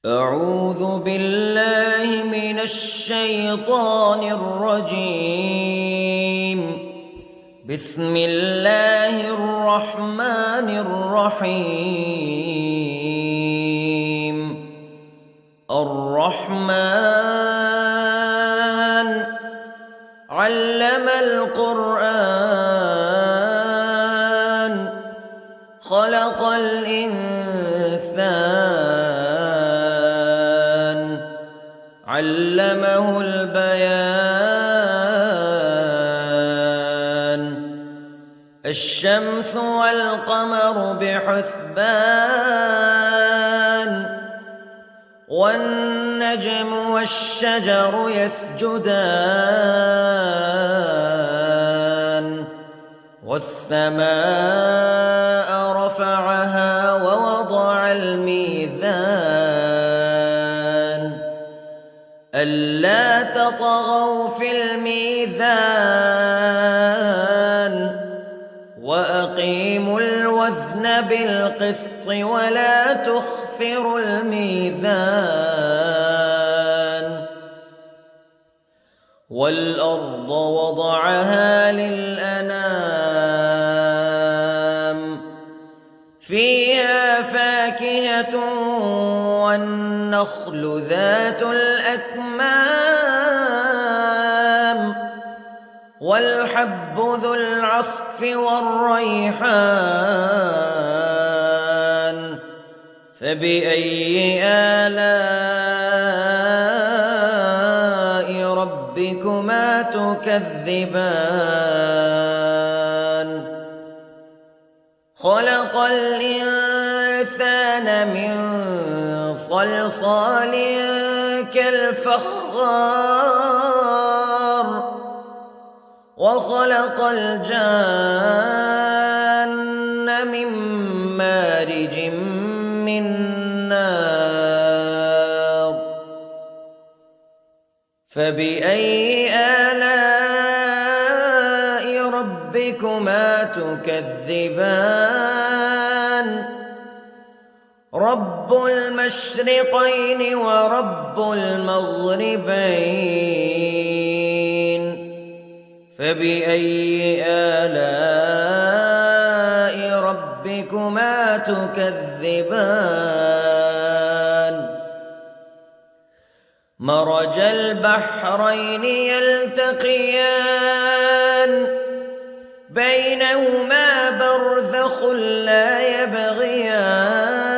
أعوذ بالله من الشيطان الرجيم. بسم الله الرحمن الرحيم. الرحمن علم القرآن خلق الإنسان علمه البيان. الشمس والقمر بحسبان والنجم والشجر يسجدان والسماء رفعها ووضع الميزان ألا تطغوا في الميزان وأقيموا الوزن بالقسط ولا تخسروا الميزان. والأرض وضعها للأنام فيها فاكهة والنخل ذات الأكمام والحب ذو العصف والريحان فبأي آلاء ربكما تكذبان. خلق الإنسان من صلصال كالفخار وخلق الجان من مارج من نار فبأي آلاء ربكما تكذبان. رب المشرقين ورب المغربين فبأي آلاء ربكما تكذبان. مرج البحرين يلتقيان بينهما برزخ لا يبغيان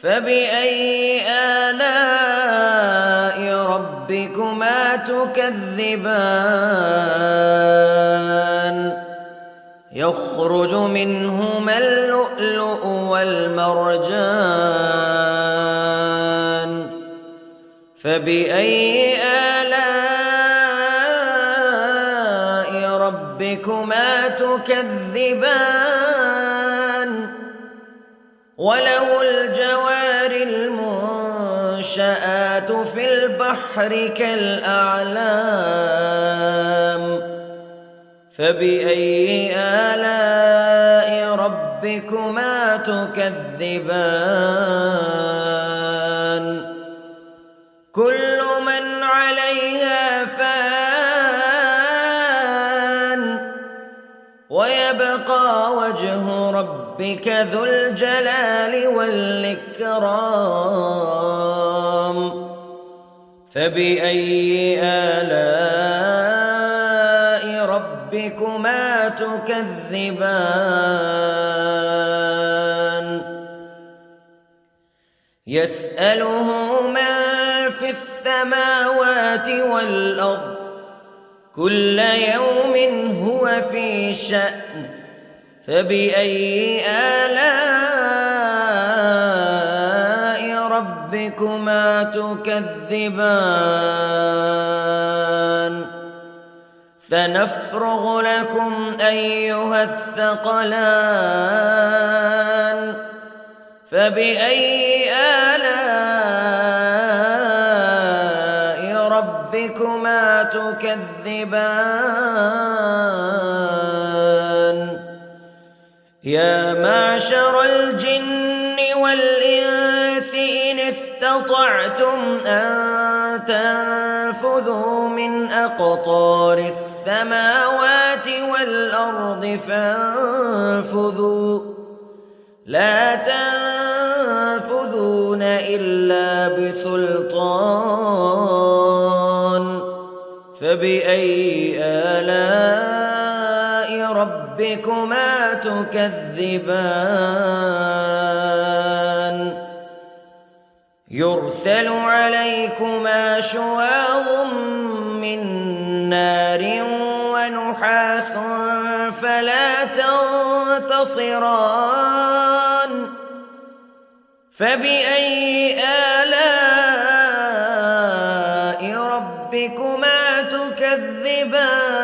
فبأي آلاء ربكما تكذبان. يخرج منهما اللؤلؤ والمرجان فبأي آلاء ربكما تكذبان. وله الجوار المنشآت في البحر كالأعلام فبأي آلاء ربكما تكذبان. كل من عليها فان ويبقى وجه ربك ذو الجلال والإكرام فبأي آلاء ربكما تكذبان. يسأله من في السماوات والأرض كل يوم هو في شأن فبأي آلاء ربكما تكذبان. سنفرغ لكم أيها الثقلان فبأي آلاء ربكما تكذبان. يا معشر الجن والإنس استطعتم أن تنفذوا من أقطار السماوات والأرض فانفذوا لا تنفذون إلا بسلطان فبأي آلاء ربكما تكذبان يرسل عليكما شواظ من نار ونحاس فلا تنتصران فبأي آلاء ربكما تكذبان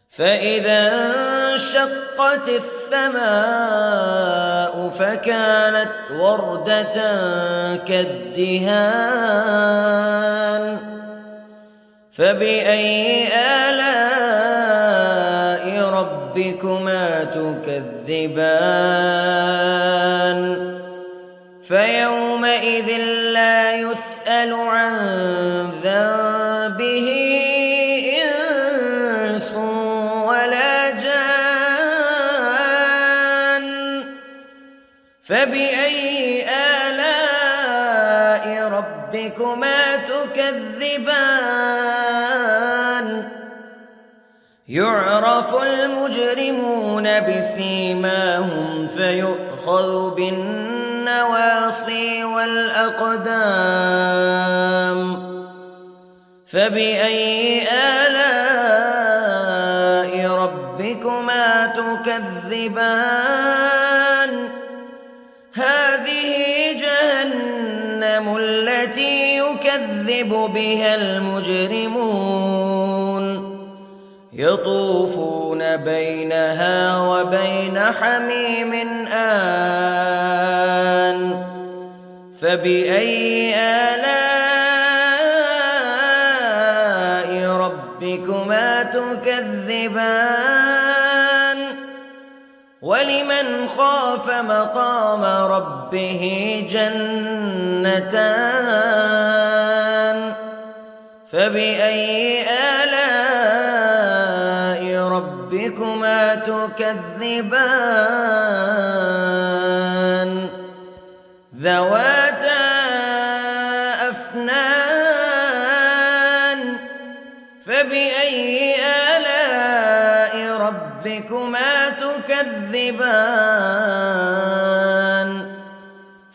فإذا انشقت السماء فكانت وردة كالدهان فبأي آلاء ربكما تكذبان فيومئذ لا يسأل عن ذنبه إنس ولا جان فبأي آلاء ربكما تكذبان يعرف المجرمون بسيماهم فيؤخذ بالنواصي والأقدام فبأي آلاء ربكما تكذبان هذه جهنم التي يكذب بها المجرمون يطوفون بينها وبين حميم آن فبأي آلاء ربكما تكذبان ولمن خاف مقام ربه جنتان فبأي آلاء ربكما تكذبان ذواتا أفنان فبأي آلاء ربكما تكذبان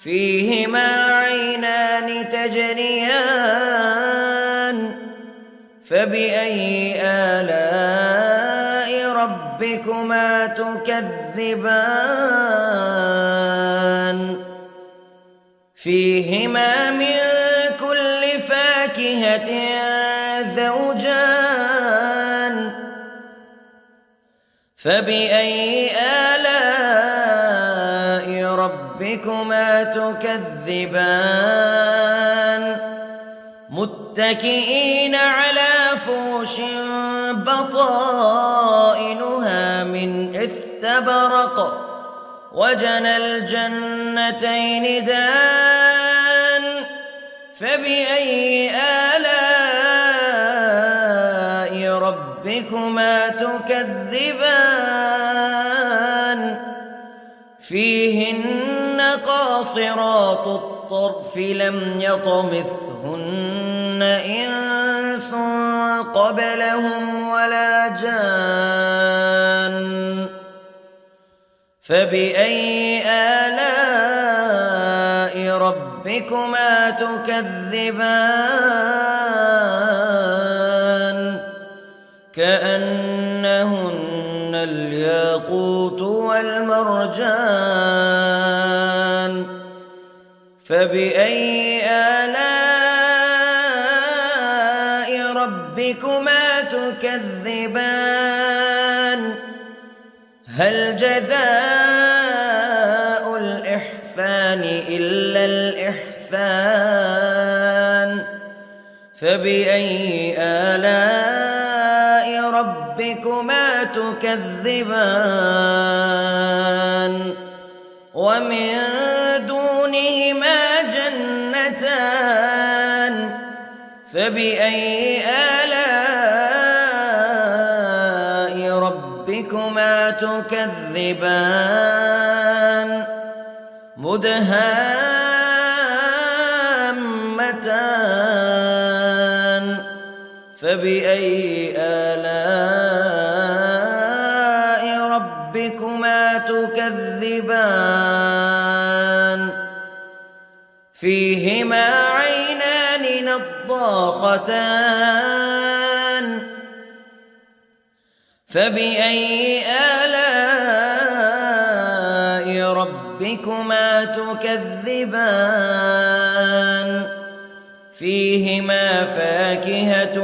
فيهما عينان تجريان فبأي آلاء ربكما تكذبان فيهما من كل فاكهة زوجان فبأي آلاء ربكما تكذبان متكئين على فرش بطائنها من استبرق وجنى الجنتين دان فبأي آلاء ربكما تكذبان فيهن قاصرات الطرف لم يطمثهن إنس قبلهم ولا جان فبأي آلاء ربكما تكذبان كأنهن الياقوت والمرجان فبأي آلاء ربكما تكذبان هل جزاء الإحسان إلا الإحسان فبأي آلاء ربكما تكذبان ومن دونهما جنتان فبأي آلاء ربكما تكذبان مدهامتان فبأي آلاء ربكما تكذبان فيهما عينان نضاختان فبأي آلاء ربكما تكذبان فيهما فاكهة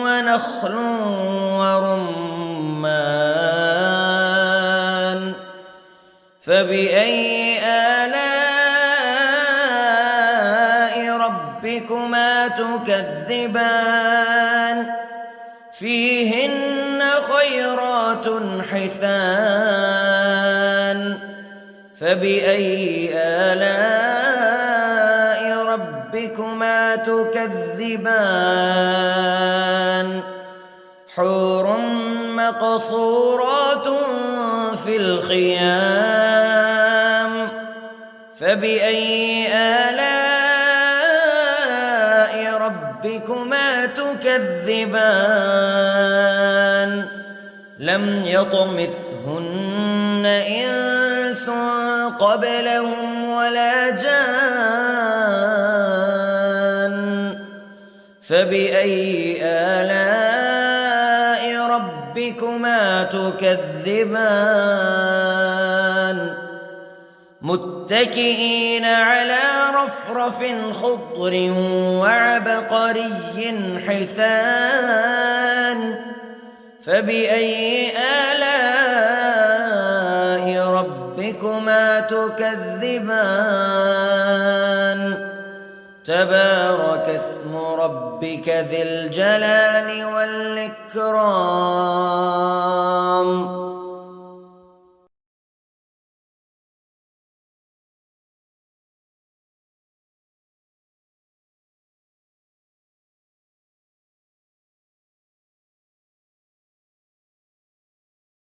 ونخل ورمان فبأي آلاء ربكما تكذبان فيهن خيرات حسان فبأي آلاء ربكما تكذبان حور مقصورات في الخيام فبأي آلاء ربكما تكذبان لم يطمثهن إنس قبلهم ولا جان فبأي آلاء ربكما تكذبان متكئين على رفرف خضر وعبقري حسان فبأي آلاء ربكما تكذبان تبارك اسم ربك ذي الجلال والإكرام